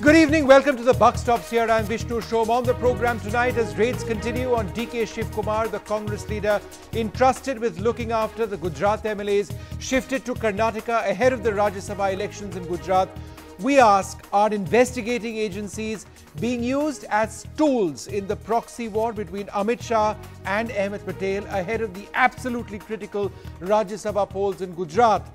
Good evening, welcome to the Buck Stops here. I'm Vishnu Shom. On the program tonight, as raids continue on DK Shivakumar, the Congress leader entrusted with looking after the Gujarat MLAs, shifted to Karnataka ahead of the Rajya Sabha elections in Gujarat. We ask, are investigating agencies being used as tools in the proxy war between Amit Shah and Ahmed Patel ahead of the absolutely critical Rajya Sabha polls in Gujarat?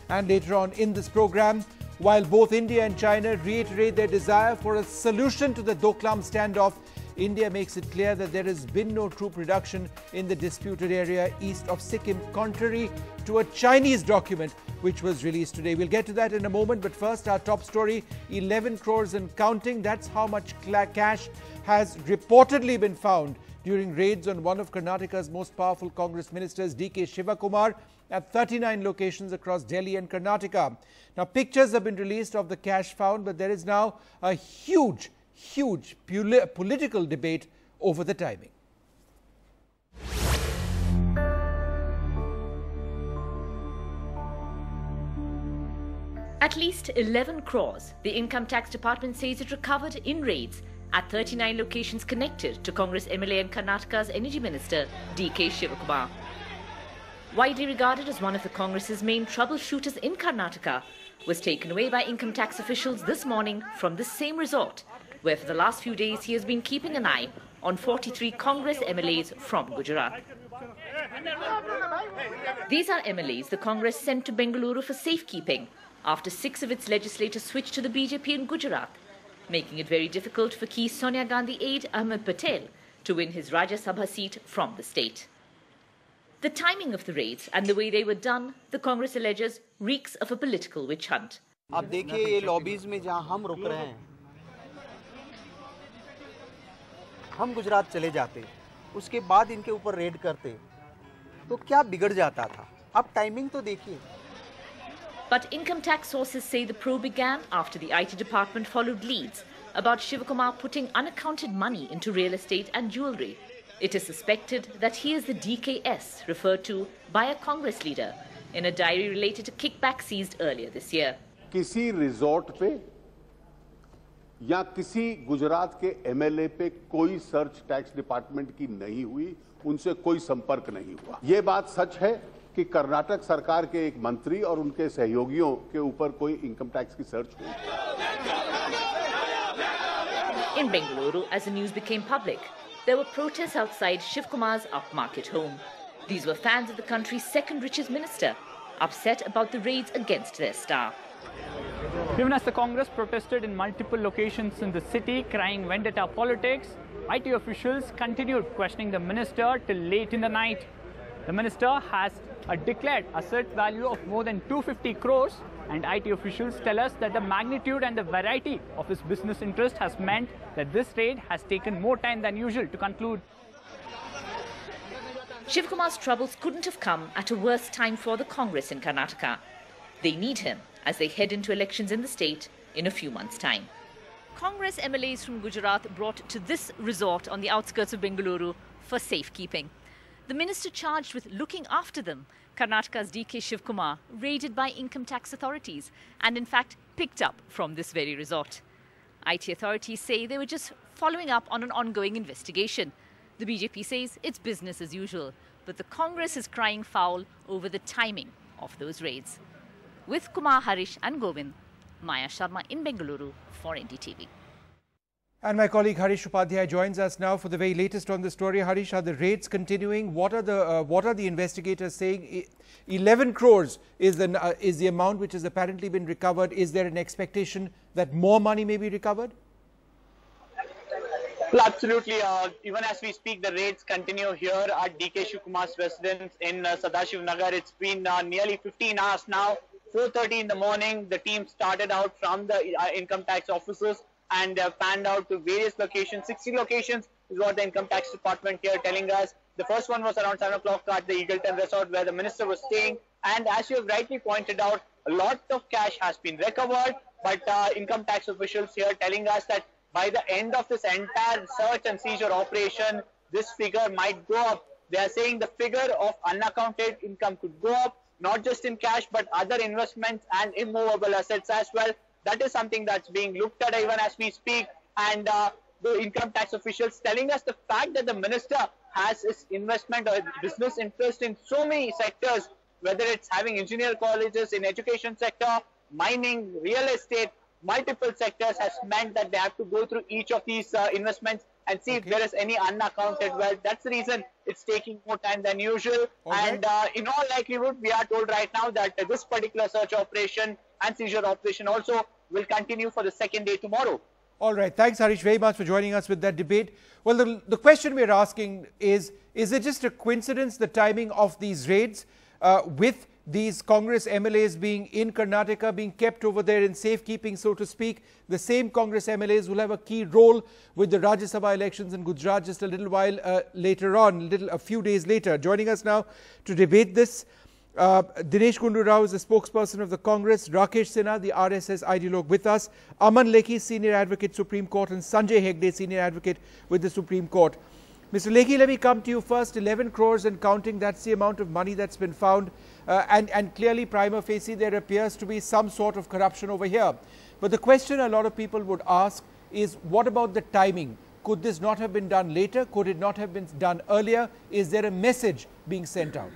And later on in this program, while both India and China reiterate their desire for a solution to the Doklam standoff, India makes it clear that there has been no troop reduction in the disputed area east of Sikkim, contrary to a Chinese document which was released today. We'll get to that in a moment, but first our top story, 11 crores and counting. That's how much cash has reportedly been found during raids on one of Karnataka's most powerful Congress ministers, DK Shivakumar, at 39 locations across Delhi and Karnataka. Now, pictures have been released of the cash found, but there is now a huge political debate over the timing. At least 11 crores, the Income Tax Department says it recovered in raids at 39 locations connected to Congress MLA and Karnataka's Energy Minister, DK Shivakumar. Widely regarded as one of the Congress's main troubleshooters in Karnataka, was taken away by income tax officials this morning from the same resort, where for the last few days he has been keeping an eye on 43 Congress MLAs from Gujarat. These are MLAs the Congress sent to Bengaluru for safekeeping after 6 of its legislators switched to the BJP in Gujarat, making it very difficult for key Sonia Gandhi aide Ahmed Patel to win his Rajya Sabha seat from the state. The timing of the raids and the way they were done, the Congress alleges, reeks of a political witch hunt. अब देखिए ये lobbies में जहां हम रुक रहे हैं, हम गुजरात चले जाते, उसके बाद इनके ऊपर रेड करते, तो क्या बिगड़ जाता था? अब टाइमिंग तो देखिए. But income tax sources say the probe began after the IT department followed leads about Shivakumar putting unaccounted money into real estate and jewellery. It is suspected that he is the DKS referred to by a Congress leader in a diary related to kickback seized earlier this year. किसी resort पे या किसी गुजरात के MLA पे कोई search tax department की नहीं हुई, उनसे कोई संपर्क नहीं हुआ. ये बात सच है कि कर्नाटक सरकार के एक मंत्री और उनके सहयोगियों के ऊपर कोई इनकम टैक्स की सर्च हुई. In Bengaluru, as the news became public, there were protests outside Shivakumar's upmarket home. These were fans of the country's second richest minister, upset about the raids against their star. Even as the Congress protested in multiple locations in the city, crying vendetta politics, IT officials continued questioning the minister till late in the night. The minister has a declared asset value of more than 250 crores, and IT officials tell us that the magnitude and the variety of his business interest has meant that this raid has taken more time than usual to conclude. Shivakumar's troubles couldn't have come at a worse time for the Congress in Karnataka. They need him as they head into elections in the state in a few months' time. Congress MLAs from Gujarat brought to this resort on the outskirts of Bengaluru for safekeeping. The minister charged with looking after them, Karnataka's DK Shivakumar, raided by income tax authorities and in fact picked up from this very resort. IT authorities say they were just following up on an ongoing investigation. The BJP says it's business as usual, but the Congress is crying foul over the timing of those raids. With Kumar, Harish and Govind, Maya Sharma in Bengaluru for NDTV. And my colleague Harish Upadhyay joins us now for the very latest on the story. Harish, are the raids continuing? What are the investigators saying? 11 crores is the amount which has apparently been recovered. Is there an expectation that more money may be recovered? Well, absolutely. Even as we speak, the raids continue here at DK Shivakumar's residence in Sadashiv Nagar. It's been nearly 15 hours now. 4:30 in the morning, the team started out from the income tax offices and panned out to various locations. 60 locations is what the income tax department here telling us. The first one was around 7 o'clock at the Eagleton Resort where the minister was staying. And as you have rightly pointed out, a lot of cash has been recovered. But income tax officials here telling us that by the end of this entire search and seizure operation, this figure might go up. They are saying the figure of unaccounted income could go up, not just in cash, but other investments and immovable assets as well. That is something that's being looked at even as we speak. And the income tax officials telling us the fact that the minister has his investment or business interest in so many sectors, whether it's having engineer colleges in education sector, mining, real estate, multiple sectors, has meant that they have to go through each of these investments and see if there is any unaccounted wealth. That's the reason it's taking more time than usual. And in all likelihood, we are told right now that this particular search operation and seizure operation also will continue for the second day tomorrow. All right. Thanks, Harish, very much for joining us with that debate. Well, the question we're asking is it just a coincidence, the timing of these raids with these Congress MLAs being in Karnataka, being kept over there in safekeeping, so to speak? The same Congress MLAs will have a key role with the Rajya Sabha elections in Gujarat just a little while later on, a few days later. Joining us now to debate this, Dinesh Gundu Rao is the spokesperson of the Congress, Rakesh Sinha, the RSS ideologue, with us, Aman Lekhi, Senior Advocate, Supreme Court, and Sanjay Hegde, Senior Advocate with the Supreme Court. Mr. Lekhi, let me come to you first. 11 crores and counting, that's the amount of money that's been found. And clearly, prima facie, there appears to be some sort of corruption over here. But the question a lot of people would ask is, what about the timing? Could this not have been done later? Could it not have been done earlier? Is there a message being sent out?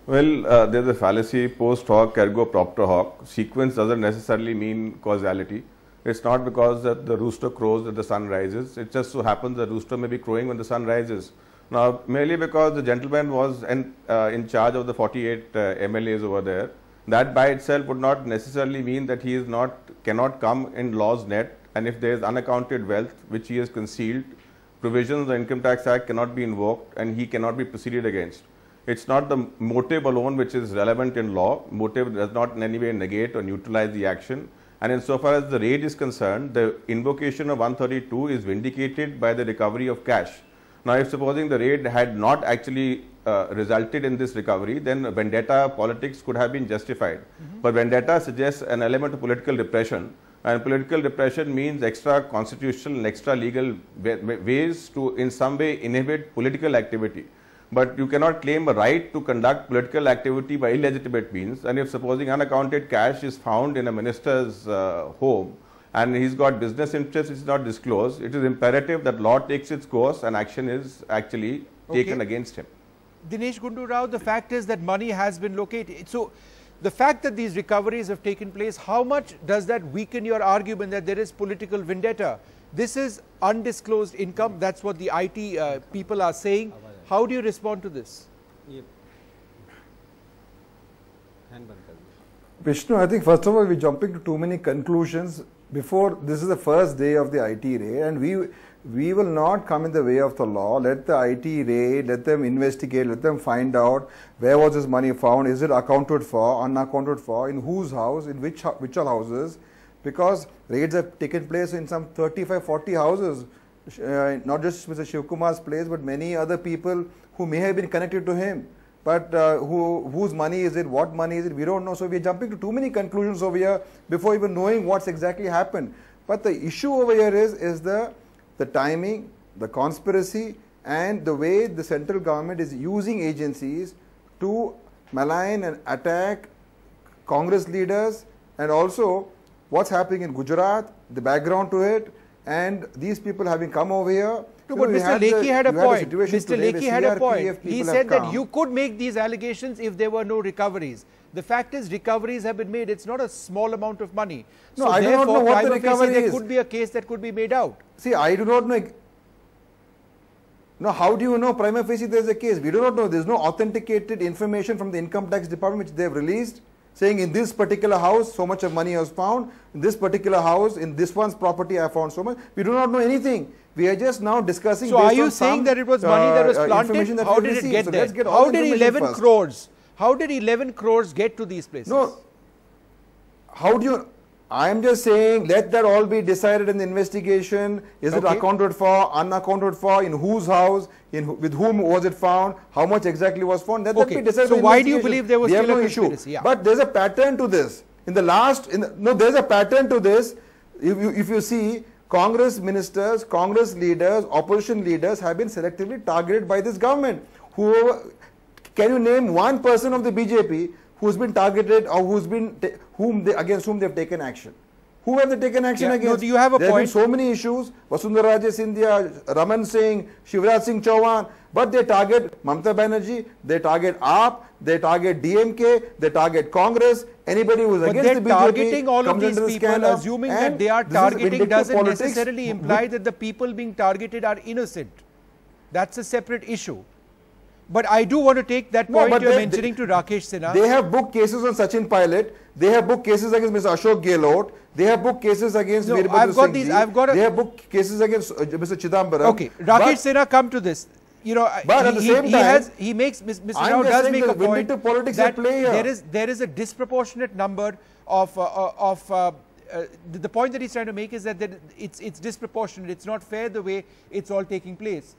Well, there's a fallacy, post hoc, ergo propter hoc. Sequence doesn't necessarily mean causality. It's not because that the rooster crows that the sun rises. It just so happens the rooster may be crowing when the sun rises. Now, merely because the gentleman was in charge of the 48 MLAs over there, that by itself would not necessarily mean that he is cannot come in law's net. And if there is unaccounted wealth which he has concealed, provisions of the Income Tax Act cannot be invoked and he cannot be proceeded against. It's not the motive alone which is relevant in law. Motive does not in any way negate or neutralize the action. And insofar as the raid is concerned, the invocation of 132 is vindicated by the recovery of cash. Now, if supposing the raid had not actually resulted in this recovery, then vendetta politics could have been justified. But vendetta suggests an element of political repression, and political repression means extra constitutional and extra legal ways to in some way inhibit political activity. But you cannot claim a right to conduct political activity by illegitimate means. And if supposing unaccounted cash is found in a minister's home and he's got business interests which is not disclosed, it is imperative that law takes its course and action is actually taken against him. Dinesh Gundu Rao, the fact is that money has been located. So, the fact that these recoveries have taken place, how much does that weaken your argument that there is political vendetta? This is undisclosed income. That's what the IT people are saying. How do you respond to this? Vishnu, I think first of all, we're jumping to too many conclusions before this is the first day of the IT raid, and we will not come in the way of the law. Let the IT raid, let them investigate, let them find out where was this money found, is it accounted for, unaccounted for, in whose house, in which all houses, because raids have taken place in some 35-40 houses. Not just Mr. Shivakumar's place, but many other people who may have been connected to him. But whose money is it, what money is it, we don't know. So we are jumping to too many conclusions over here before even knowing what's exactly happened. But the issue over here is the timing, the conspiracy, and the way the central government is using agencies to malign and attack Congress leaders, and also what's happening in Gujarat, the background to it. And these people having come over here. No, but Mr. Lekhi had a point. Mr. Lekhi had a point. He said that you could make these allegations if there were no recoveries. The fact is, recoveries have been made. It's not a small amount of money. No, so I do not know what the recovery is. There could be a case that could be made out. See, I do not know. No, how do you know prima facie there is a case? We do not know. There is no authenticated information from the Income Tax Department which they have released, saying in this particular house so much of money was found, in this particular house, in this one's property I found so much. We do not know anything. We are just now discussing. So are you saying that it was money that was planted? How did it get there? How did 11 crores? How did 11 crores get to these places? No. How do you? I am just saying, let that all be decided in the investigation. Is it accounted for, unaccounted for, in whose house, with whom was it found, how much exactly was found? That be decided. So why do you believe there was still a conspiracy? Yeah. But there's a pattern to this. There's a pattern to this. If you see, Congress ministers, Congress leaders, opposition leaders have been selectively targeted by this government. Can you name one person of the BJP who's been targeted or against whom they've taken action? Who have they taken action against? No, you have a there point. have been so many issues, Vasundhara Raje Scindia, Raman Singh, Shivraj Singh Chauhan, but they target Mamata Banerjee, they target AAP, they target DMK, they target Congress, anybody who is against the BJP targeting all of comes these into the people, scandal, assuming and that they are this is targeting vindictive doesn't politics. necessarily imply that the people being targeted are innocent. That's a separate issue. But I do want to take that point you're mentioning to Rakesh Sinha. They have booked cases on Sachin Pilot. They have booked cases against Mr. Ashok Gehlot. They have booked cases against Veerbhadra Singh. They have booked cases against Mr. Chidambaram. Okay, Rakesh Sinha, come to this. You know, but at the same time, he makes Mr. Rao does make a point politics that at play here. there is a disproportionate number of the point that he's trying to make is that it's disproportionate. It's not fair the way it's all taking place.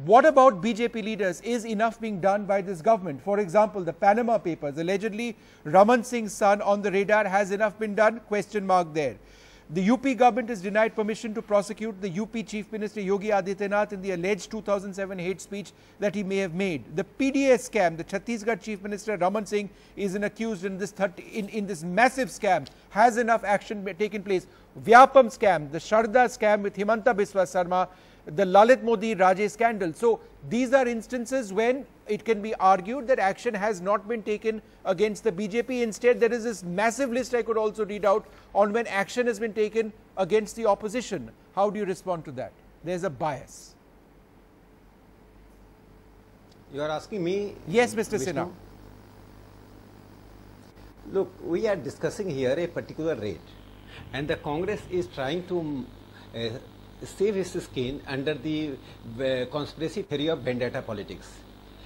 What about BJP leaders? Is enough being done by this government? For example, the Panama Papers, allegedly Raman Singh's son on the radar. Has enough been done? Question mark there. The UP government has denied permission to prosecute the UP Chief Minister Yogi Adityanath in the alleged 2007 hate speech that he may have made. The PDS scam, the Chhattisgarh Chief Minister Raman Singh is accused in this massive scam. Has enough action taken place? Vyapam scam, the Sharda scam with Himanta Biswa Sarma, the Lalit Modi Raje scandal. So these are instances when it can be argued that action has not been taken against the BJP. Instead, there is this massive list I could also read out on when action has been taken against the opposition. How do you respond to that? There's a bias. You are asking me? Yes, Mr. Sinha. Look, we are discussing here a particular rate, and the Congress is trying to save his skin under the conspiracy theory of vendetta politics.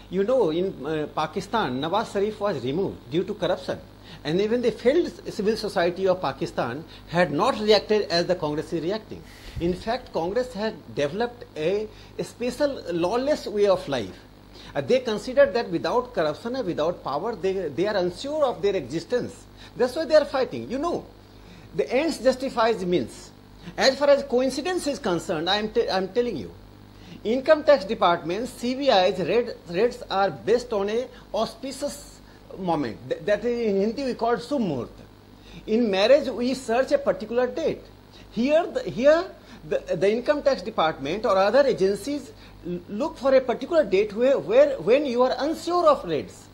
You know, in Pakistan, Nawaz Sharif was removed due to corruption, and even the failed civil society of Pakistan had not reacted as the Congress is reacting. In fact, Congress has developed a special lawless way of life. They consider that without corruption and without power, they are unsure of their existence. That's why they are fighting. You know, the ends justifies the means. As far as coincidence is concerned, I am telling you, Income Tax Department, CBI's raids are based on a auspicious moment. That is in Hindi we call Shubh Muhurt. In marriage, we search a particular date. Here the Income Tax Department or other agencies look for a particular date when you are unsure of raids.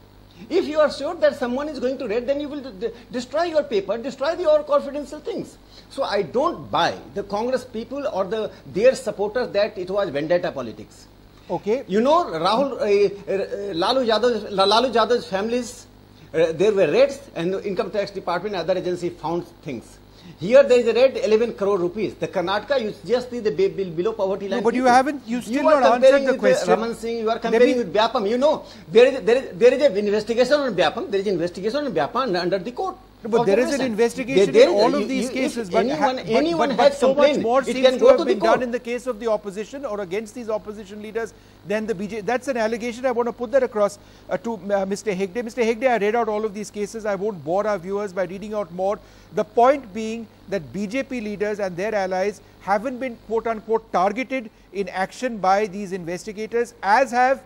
If you are sure that someone is going to raid, then you will destroy your paper, destroy your confidential things. So I don't buy the Congress people or their supporters that it was vendetta politics. Okay. You know, Lalu Yadav's families, there were raids, and the Income Tax Department and other agency found things. Here there is a raid 11 crore rupees. The Karnataka, you just see the bill below poverty line. No, but you still not answered the question. Raman Singh, you are comparing with Vyapam. You know, there is an investigation on Vyapam. There is an investigation on Vyapam under the court. But there is an investigation in all of these cases. But anyone has so much more it seems can to go have to been the court. done in the case of the opposition or against these opposition leaders than the BJP. That's an allegation. I want to put that across to Mr. Hegde. Mr. Hegde, I read out all of these cases. I won't bore our viewers by reading out more. The point being that BJP leaders and their allies haven't been quote-unquote targeted in action by these investigators, as have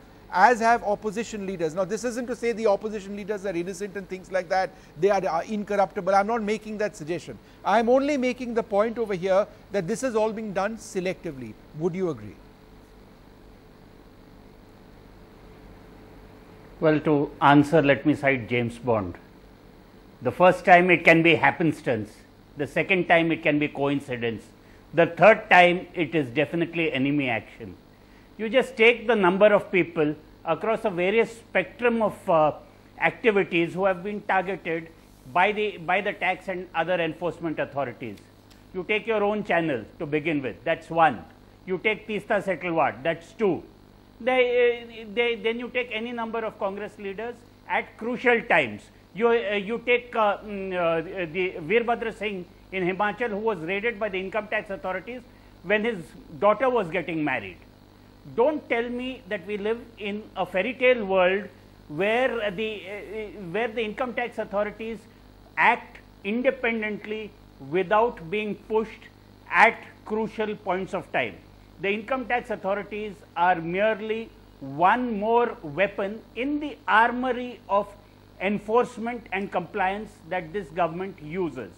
opposition leaders. Now, this isn't to say the opposition leaders are innocent and things like that. They are incorruptible. I'm not making that suggestion. I'm only making the point over here that this is all being done selectively. Would you agree? Well, to answer, let me cite James Bond. The first time it can be happenstance. The second time it can be coincidence. The third time it is definitely enemy action. You just take the number of people across a various spectrum of activities who have been targeted by the tax and other enforcement authorities. You take your own channel to begin with, that's one. You take Teesta Setalwad, that's two. Then you take any number of Congress leaders at crucial times. You take the Veerbhadra Singh in Himachal, who was raided by the income tax authorities when his daughter was getting married. Don't tell me that we live in a fairy tale world where the income tax authorities act independently without being pushed at crucial points of time. The income tax authorities are merely one more weapon in the armory of enforcement and compliance that this government uses.